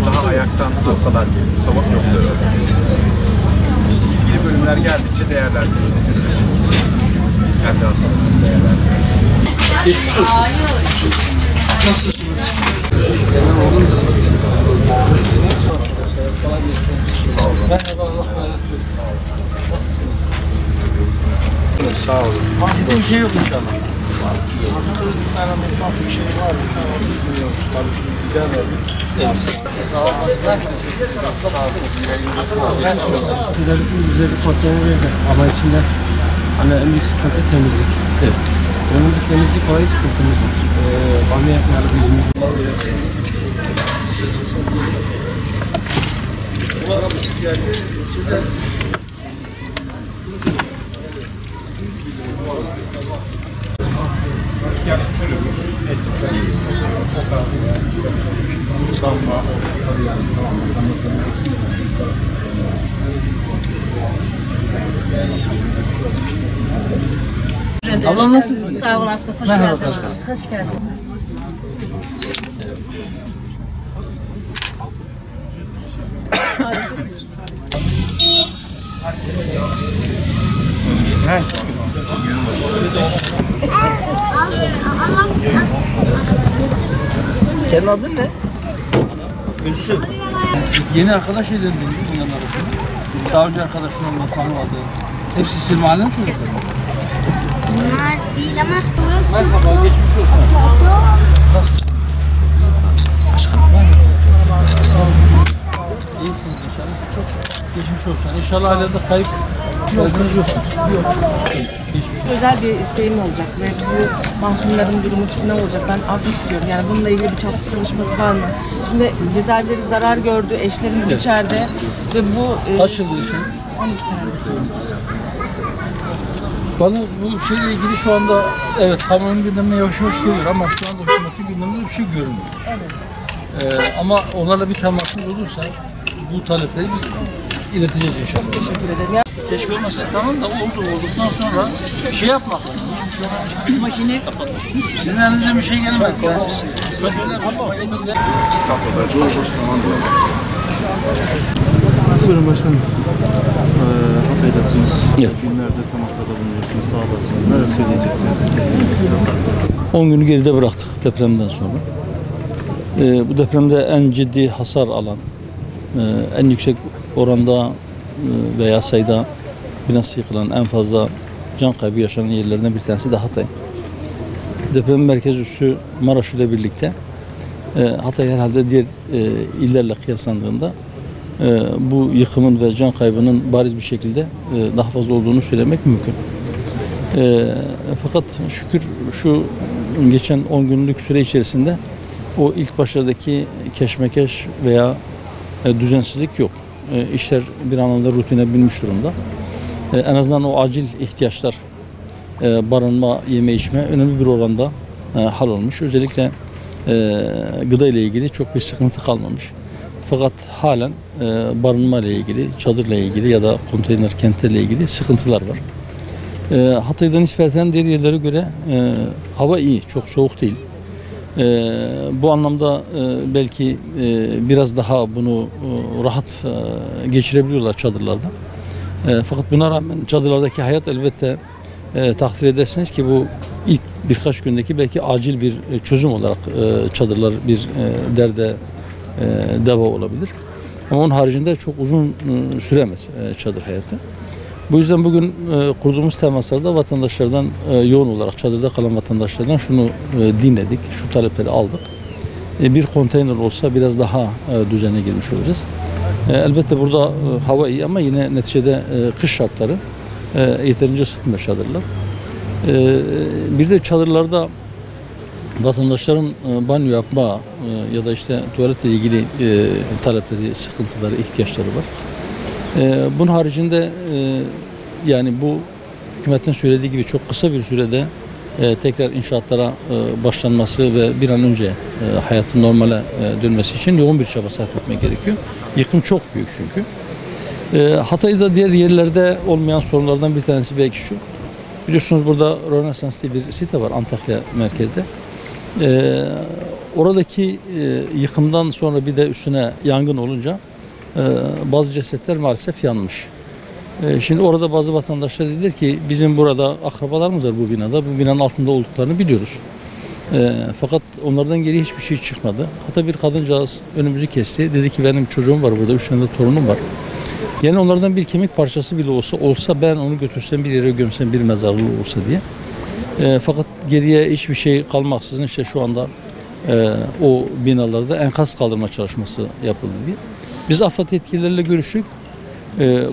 Daha ayaktan hastalar geliyor. Sabah yoktur. İlgili bölümler geldikçe değerlendiriyoruz. Kendi hastalarımızı değerlendiriyoruz. Geçmiş olsun. Nasılsınız? Merhaba, Allah kolaylık versin. Nasılsınız? Sağ olun. Ciddi bir şey yok inşallah. Bir şey var mı? Bilmiyoruz. Tabii şimdi gider verdik. Güzel bir konteyner verdi ama içinde hani en büyük sıkıntı temizlik. Evet. Onun bir temizlik olayı sıkıntımız var. Banyo yapmalı bilmiyorum. Yani çürümüş, etkisi, kokar, damla, Ablam nasılsınız? Sağ olasın. Hoş Merhaba geldin. başkanım. Hoş geldin. Senin adın ne? Gülsüm. Yeni arkadaş edindin bunların arasında. Daha önce arkadaşlarımla tanımadığın. Hepsi sizin mahallenin çocukları. Bunlar değil ama. Merhaba, geçmiş olsun. Nasılsın? İyisiniz inşallah. Çok geçmiş olsun. İnşallah hala da kayıp gördüğünüz yok. Özel bir isteğim olacak ve bu mahkumların durumu ne olacak? Ben af istiyorum. Yani bununla ilgili bir çalışması var mı? Şimdi cezaevleri zarar gördü, eşlerimiz içeride ve bu... Kaç yıldır işin? 12 senedir. Bana bu şeyle ilgili şu anda evet kamunun gündemine yavaş yavaş geliyor ama şu anda hükümetin gündeminde bir şey görünmüyor. Evet. Ama onlarla bir temasımız olursa bu talepleri biz ileteceğiz inşallah. Teşekkür ederim. Ya, Keşke olmasa tamam da olduktan sonra şey yapmak. Maşini sizin elinizde bir şey gelmez. Ben size söylerim. 2 saat kadar çok uzun zaman olacak. Buyurun başkanım. Hatay'dasınız. Evet. Günlerde temaslarda bulunuyorsunuz, sahadasınız. Neler söyleyeceksiniz? 10 günü geride bıraktık depremden sonra. Bu depremde en ciddi hasar alan, en yüksek oranda veya sayıda binası yıkılan, en fazla can kaybı yaşanan yerlerden bir tanesi de Hatay. Deprem merkez üssü Maraş ile birlikte Hatay herhalde diğer illerle kıyaslandığında bu yıkımın ve can kaybının bariz bir şekilde daha fazla olduğunu söylemek mümkün. Fakat şükür şu geçen 10 günlük süre içerisinde o ilk başlardaki keşmekeş veya düzensizlik yok. İşler bir anlamda rutine binmiş durumda. En azından o acil ihtiyaçlar, barınma, yeme içme önemli bir oranda hallolmuş. Özellikle gıda ile ilgili çok bir sıkıntı kalmamış. Fakat halen barınma ile ilgili, çadırla ilgili ya da konteyner kentlerle ilgili sıkıntılar var. Hatay'da nispeten diğer yerlere göre hava iyi, çok soğuk değil. Bu anlamda belki biraz daha bunu rahat geçirebiliyorlar çadırlarda. Fakat buna rağmen çadırlardaki hayat elbette takdir edersiniz ki bu ilk birkaç gündeki belki acil bir çözüm olarak çadırlar bir derde deva olabilir. Ama onun haricinde çok uzun süremez çadır hayatı. Bu yüzden bugün kurduğumuz temaslarda vatandaşlardan yoğun olarak çadırda kalan vatandaşlardan şunu dinledik, şu talepleri aldık. Bir konteyner olsa biraz daha düzene girmiş olacağız. Elbette burada hava iyi ama yine neticede kış şartları yeterince ısıtmıyor çadırlar. Bir de çadırlarda vatandaşların banyo yapma ya da işte tuvaletle ilgili talepleri, sıkıntıları, ihtiyaçları var. Bunun haricinde yani bu hükümetin söylediği gibi çok kısa bir sürede tekrar inşaatlara başlanması ve bir an önce hayatın normale dönmesi için yoğun bir çaba sarf etmek gerekiyor. Yıkım çok büyük çünkü. Hatay'da diğer yerlerde olmayan sorunlardan bir tanesi belki şu. Biliyorsunuz burada Rönesans diye bir site var Antakya merkezde. Oradaki yıkımdan sonra bir de üstüne yangın olunca bazı cesetler maalesef yanmış. Şimdi orada bazı vatandaşlar dediler ki bizim burada akrabalarımız var bu binada. Bu binanın altında olduklarını biliyoruz. Fakat onlardan geri hiçbir şey çıkmadı. Hatta bir kadıncağız önümüzü kesti. Dedi ki benim çocuğum var burada, 3 tane de torunum var. Yani onlardan bir kemik parçası bile olsa ben onu götürsem bir yere gömsem bir mezarlığı olsa diye. Fakat geriye hiçbir şey kalmaksızın işte şu anda o binalarda enkaz kaldırma çalışması yapıldı diye. Biz AFAD yetkilileriyle görüştük.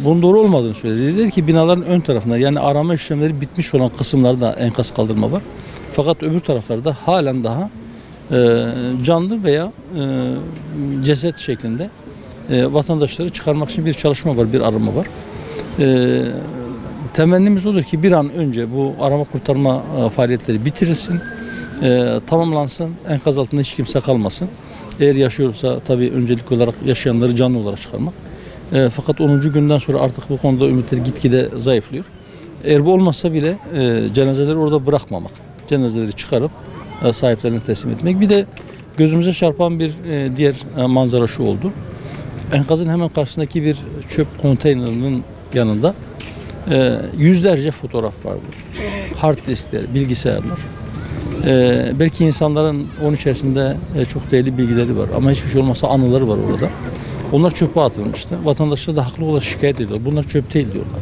Bunun doğru olmadığını söyledi. Dediler ki binaların ön tarafında yani arama işlemleri bitmiş olan kısımlarda enkaz kaldırma var. Fakat öbür taraflarda halen daha canlı veya ceset şeklinde vatandaşları çıkarmak için bir çalışma var, bir arama var. Temennimiz olur ki bir an önce bu arama kurtarma faaliyetleri bitirilsin, tamamlansın, enkaz altında hiç kimse kalmasın. Eğer yaşıyorsa tabii öncelik olarak yaşayanları canlı olarak çıkarmak. Fakat 10. günden sonra artık bu konuda ümitler gitgide zayıflıyor. Eğer bu olmazsa bile cenazeleri orada bırakmamak, cenazeleri çıkarıp sahiplerine teslim etmek. Bir de gözümüze çarpan bir diğer manzara şu oldu. Enkazın hemen karşısındaki bir çöp konteynerinin yanında yüzlerce fotoğraf vardı. Hard diskler, bilgisayarlar. Belki insanların onun içerisinde çok değerli bilgileri var ama hiçbir şey olmasa anıları var orada. Onlar çöpe atılmıştı. Vatandaşlar da haklı olarak şikayet ediyor. Bunlar çöp değil diyorlar.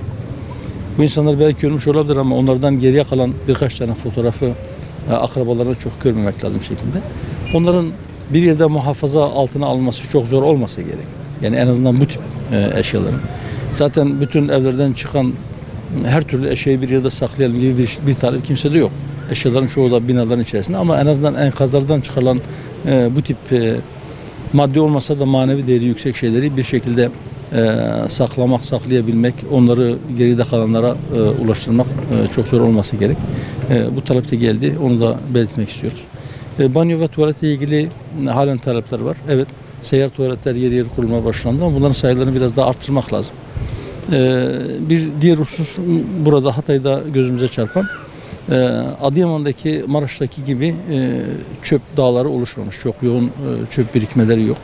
Bu insanlar belki görmüş olabilir ama onlardan geriye kalan birkaç tane fotoğrafı akrabalarına çok görmemek lazım şekilde. Onların bir yerde muhafaza altına alınması çok zor olmasa gerek. Yani en azından bu tip eşyaların. Zaten bütün evlerden çıkan her türlü eşyayı bir yerde saklayalım gibi bir talep kimsede yok. Eşyaların çoğu da binaların içerisinde ama en azından enkazlardan çıkarılan bu tip maddi olmasa da manevi değeri yüksek şeyleri bir şekilde saklamak, saklayabilmek, onları geride kalanlara ulaştırmak çok zor olması gerek. Bu talep de geldi, onu da belirtmek istiyoruz. Banyo ve tuvaletle ilgili halen talepler var. Evet, seyyar tuvaletler yer yer kurulmaya başlandı ama bunların sayılarını biraz daha arttırmak lazım. Bir diğer husus burada Hatay'da gözümüze çarpan Adıyaman'daki, Maraş'taki gibi çöp dağları oluşmamış. Çok yoğun çöp birikmeleri yok.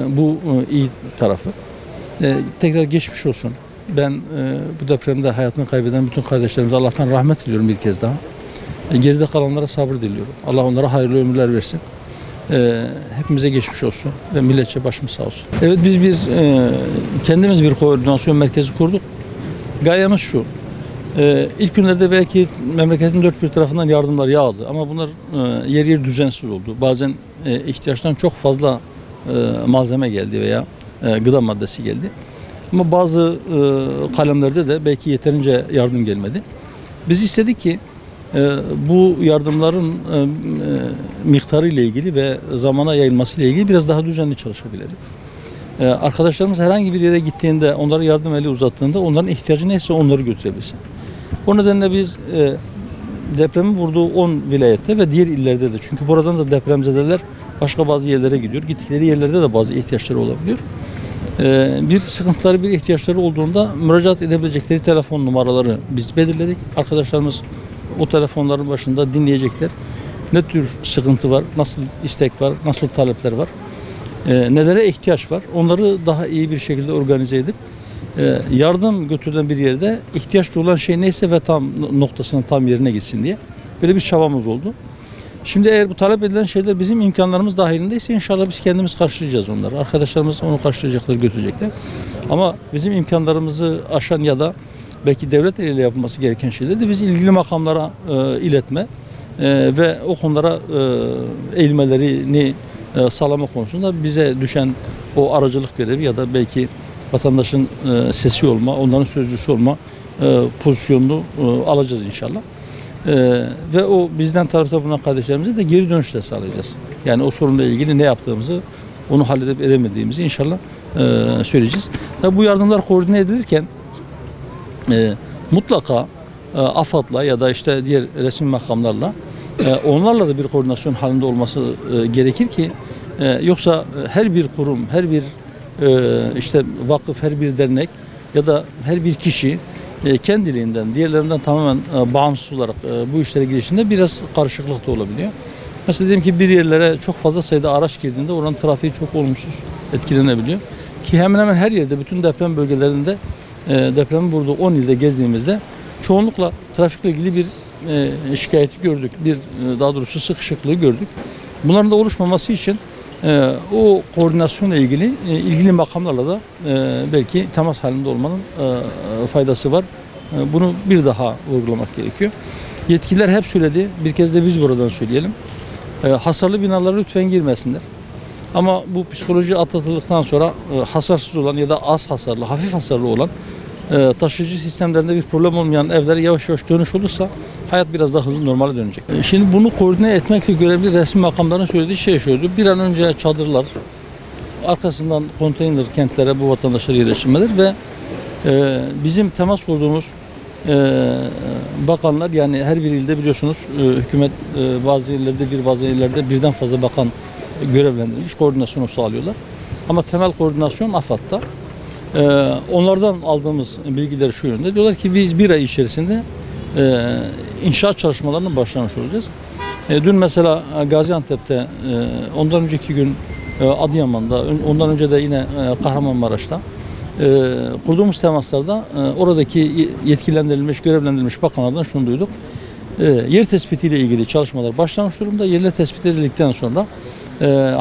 Bu iyi tarafı. Tekrar geçmiş olsun. Ben bu depremde hayatını kaybeden bütün kardeşlerimize Allah'tan rahmet diliyorum bir kez daha. Geride kalanlara sabır diliyorum. Allah onlara hayırlı ömürler versin. Hepimize geçmiş olsun ve milletçe başımız sağ olsun. Evet biz kendimiz bir koordinasyon merkezi kurduk. Gayemiz şu. İlk günlerde belki memleketin dört bir tarafından yardımlar yağdı ama bunlar yer yer düzensiz oldu. Bazen ihtiyaçtan çok fazla malzeme geldi veya gıda maddesi geldi. Ama bazı kalemlerde de belki yeterince yardım gelmedi. Biz istedik ki bu yardımların miktarı ile ilgili ve zamana yayılması ile ilgili biraz daha düzenli çalışabilelim. Arkadaşlarımız herhangi bir yere gittiğinde, onlara yardım eli uzattığında onların ihtiyacı neyse onları götürebilsin. O nedenle biz depremin vurduğu 10 vilayette ve diğer illerde de, çünkü buradan da depremzedeler başka bazı yerlere gidiyor. Gittikleri yerlerde de bazı ihtiyaçları olabiliyor. Bir sıkıntıları, bir ihtiyaçları olduğunda müracaat edebilecekleri telefon numaraları biz belirledik. Arkadaşlarımız o telefonların başında dinleyecekler. Ne tür sıkıntı var, nasıl istek var, nasıl talepler var, nelere ihtiyaç var. Onları daha iyi bir şekilde organize edip yardım götürülen bir yerde ihtiyaç duyulan şey neyse ve tam noktasının tam yerine gitsin diye böyle bir çabamız oldu. Şimdi eğer bu talep edilen şeyler bizim imkanlarımız dahilindeyse inşallah biz kendimiz karşılayacağız onları. Arkadaşlarımız onu karşılayacaklar, götürecekler. Ama bizim imkanlarımızı aşan ya da belki devlet eliyle yapılması gereken şeyleri de biz ilgili makamlara iletme ve o konulara eğilmelerini sağlama konusunda bize düşen o aracılık görevi ya da belki vatandaşın sesi olma, onların sözcüsü olma pozisyonunu alacağız inşallah. Ve o bizden tarafta bulunan kardeşlerimize de geri dönüş de sağlayacağız. Yani o sorunla ilgili ne yaptığımızı, onu halledip edemediğimizi inşallah söyleyeceğiz. Tabii bu yardımlar koordine edilirken mutlaka AFAD'la ya da işte diğer resmi makamlarla onlarla da bir koordinasyon halinde olması gerekir ki yoksa her bir kurum, her bir işte vakıf, her bir dernek ya da her bir kişi kendiliğinden, diğerlerinden tamamen bağımsız olarak bu işlere girişinde biraz karışıklık da olabiliyor. Mesela diyelim ki bir yerlere çok fazla sayıda araç girdiğinde oranın trafiği çok olumsuz etkilenebiliyor. Ki hemen hemen her yerde, bütün deprem bölgelerinde depremin vurduğu 10 ilde gezdiğimizde çoğunlukla trafikle ilgili bir şikayeti gördük. Daha doğrusu sıkışıklığı gördük. Bunların da oluşmaması için o koordinasyonla ilgili makamlarla da belki temas halinde olmanın faydası var. Bunu bir daha vurgulamak gerekiyor. Yetkililer hep söyledi. Bir kez de biz buradan söyleyelim. Hasarlı binalara lütfen girmesinler. Ama bu psikoloji atlatıldıktan sonra hasarsız olan ya da az hasarlı, hafif hasarlı olan taşıyıcı sistemlerinde bir problem olmayan evlere yavaş yavaş dönüş olursa hayat biraz daha hızlı normale dönecek. Şimdi bunu koordine etmekle görevli resmi makamların söylediği şey şuydu. Bir an önce çadırlar, arkasından konteyner kentlere bu vatandaşları yerleştirmeler ve bizim temas kurduğumuz bakanlar, yani her bir ilde biliyorsunuz hükümet bazı yerlerde bazı yerlerde birden fazla bakan görevlendirilmiş, koordinasyonu sağlıyorlar. Ama temel koordinasyon AFAD'da. Onlardan aldığımız bilgiler şu yönde. Diyorlar ki biz bir ay içerisinde inşaat çalışmalarına başlamış olacağız. Dün mesela Gaziantep'te, ondan önceki gün Adıyaman'da, ondan önce de yine Kahramanmaraş'ta kurduğumuz temaslarda oradaki yetkilendirilmiş, görevlendirilmiş bakanlardan şunu duyduk. Yer tespitiyle ilgili çalışmalar başlamış durumda. Yerler tespit edildikten sonra,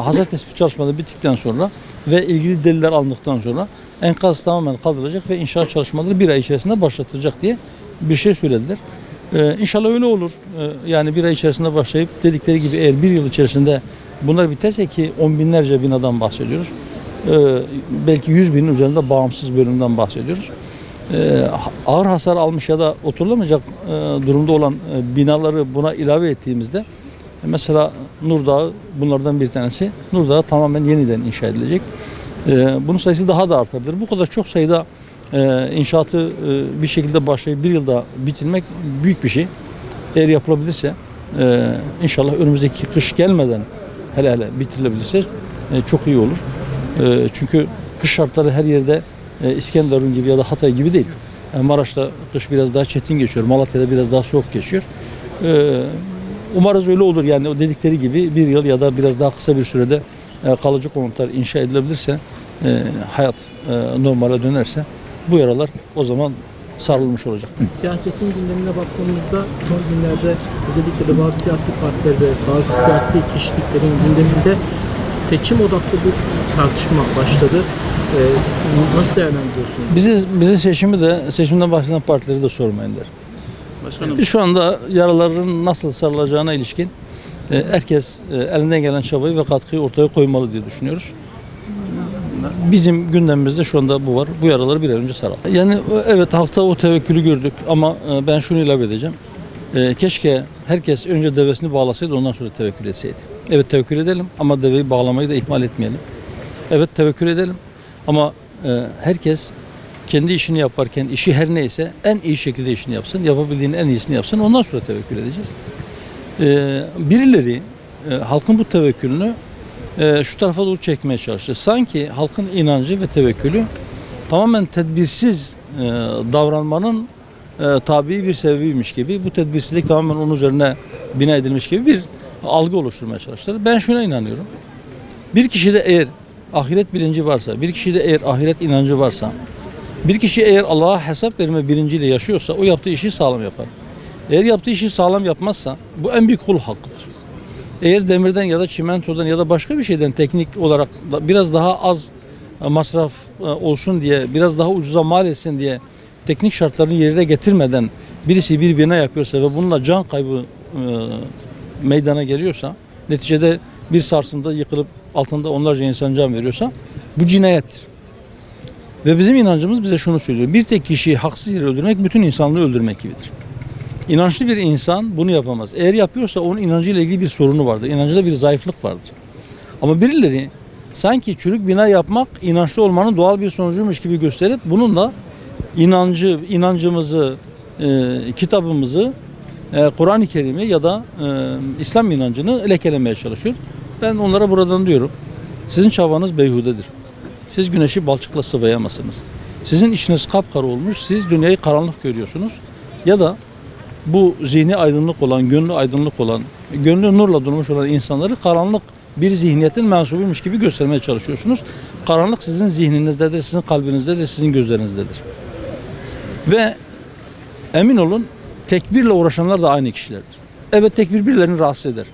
hasar tespit çalışmaları bittikten sonra ve ilgili deliller alındıktan sonra enkaz tamamen kaldırılacak ve inşaat çalışmaları bir ay içerisinde başlatılacak diye bir şey söylediler. İnşallah öyle olur. Yani bir ay içerisinde başlayıp dedikleri gibi eğer bir yıl içerisinde bunlar biterse, ki 10 binlerce binadan bahsediyoruz. Belki 100 binin üzerinde bağımsız bölümden bahsediyoruz. Ağır hasar almış ya da oturulamayacak durumda olan binaları buna ilave ettiğimizde mesela Nurdağı bunlardan bir tanesi. Nurdağı tamamen yeniden inşa edilecek. Bunun sayısı daha da artabilir. Bu kadar çok sayıda inşaatı bir şekilde başlayıp bir yılda bitirmek büyük bir şey. Eğer yapılabilirse inşallah önümüzdeki kış gelmeden hele bitirilebilirse çok iyi olur. Çünkü kış şartları her yerde İskenderun gibi ya da Hatay gibi değil. Maraş'ta kış biraz daha çetin geçiyor. Malatya'da biraz daha soğuk geçiyor. Umarız öyle olur. Yani o dedikleri gibi bir yıl ya da biraz daha kısa bir sürede kalıcı konutlar inşa edilebilirse, hayat normale dönerse bu yaralar o zaman sarılmış olacak. Siyasetin gündemine baktığımızda son günlerde özellikle de bazı siyasi partilerde, bazı siyasi kişiliklerin gündeminde seçim odaklı bir tartışma başladı. Nasıl değerlendiriyorsunuz? Bizi seçimden bahseden partileri de sormayın der. Başkanım, Biz şu anda yaraların nasıl sarılacağına ilişkin herkes elinden gelen çabayı ve katkıyı ortaya koymalı diye düşünüyoruz. Bizim gündemimizde şu anda bu var. Bu yaraları bir an önce saralım. Yani evet, halkta o tevekkülü gördük ama ben şunu ilave edeceğim. Keşke herkes önce devesini bağlasaydı, ondan sonra tevekkül etseydi. Evet, tevekkül edelim ama deveyi bağlamayı da ihmal etmeyelim. Evet, tevekkül edelim ama herkes kendi işini yaparken, işi her neyse en iyi şekilde işini yapsın, yapabildiğinin en iyisini yapsın, ondan sonra tevekkül edeceğiz. Birileri halkın bu tevekkülünü şu tarafa doğru çekmeye çalıştı. Sanki halkın inancı ve tevekkülü tamamen tedbirsiz davranmanın tabii bir sebebiymiş gibi, bu tedbirsizlik tamamen onun üzerine bina edilmiş gibi bir algı oluşturmaya çalıştılar. Ben şuna inanıyorum. Bir kişide eğer ahiret bilinci varsa, bir kişide eğer ahiret inancı varsa, bir kişi eğer Allah'a hesap verme bilinciyle yaşıyorsa o yaptığı işi sağlam yapar. Eğer yaptığı işi sağlam yapmazsa bu en büyük kul hakkıdır. Eğer demirden ya da çimentodan ya da başka bir şeyden teknik olarak biraz daha az masraf olsun diye, biraz daha ucuza mal etsin diye teknik şartlarını yerine getirmeden birisi bir bina yapıyorsa ve bununla can kaybı meydana geliyorsa, neticede bir sarsıntıda yıkılıp altında onlarca insan can veriyorsa bu cinayettir. Ve bizim inancımız bize şunu söylüyor. Bir tek kişiyi haksız yere öldürmek bütün insanlığı öldürmek gibidir. İnançlı bir insan bunu yapamaz. Eğer yapıyorsa onun inancıyla ilgili bir sorunu vardır. İnancında bir zayıflık vardır. Ama birileri sanki çürük bina yapmak inançlı olmanın doğal bir sonucuymuş gibi gösterip bununla inancımızı, kitabımızı, Kur'an-ı Kerim'i ya da İslam inancını lekelemeye çalışıyor. Ben onlara buradan diyorum, sizin çabanız beyhudedir. Siz güneşi balçıkla sıvayamazsınız. Sizin içiniz kapkara olmuş, siz dünyayı karanlık görüyorsunuz. Ya da bu zihni aydınlık olan, gönlü aydınlık olan, gönlü nurla dolmuş olan insanları karanlık bir zihniyetin mensubuymuş gibi göstermeye çalışıyorsunuz. Karanlık sizin zihninizdedir, sizin kalbinizdedir, sizin gözlerinizdedir. Ve emin olun, tekbirle uğraşanlar da aynı kişilerdir. Evet, tekbir birilerini rahatsız eder.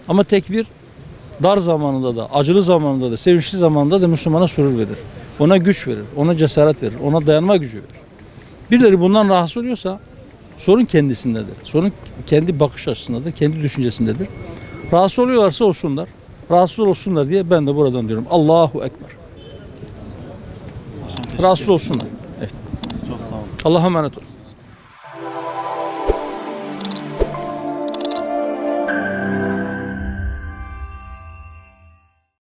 Ama tekbir dar zamanında da, acılı zamanında da, sevinçli zamanında da Müslümana sürur verir. Ona güç verir, ona cesaret verir, ona dayanma gücü verir. Birileri bundan rahatsız oluyorsa sorun kendisindedir. Sorun kendi bakış açısındadır, kendi düşüncesindedir. Rahatsız oluyorlarsa olsunlar, rahatsız olsunlar diye ben de buradan diyorum. Allahu Ekber. Rahatsız olsunlar. Evet. Çok sağ olun. Allah'a emanet olun.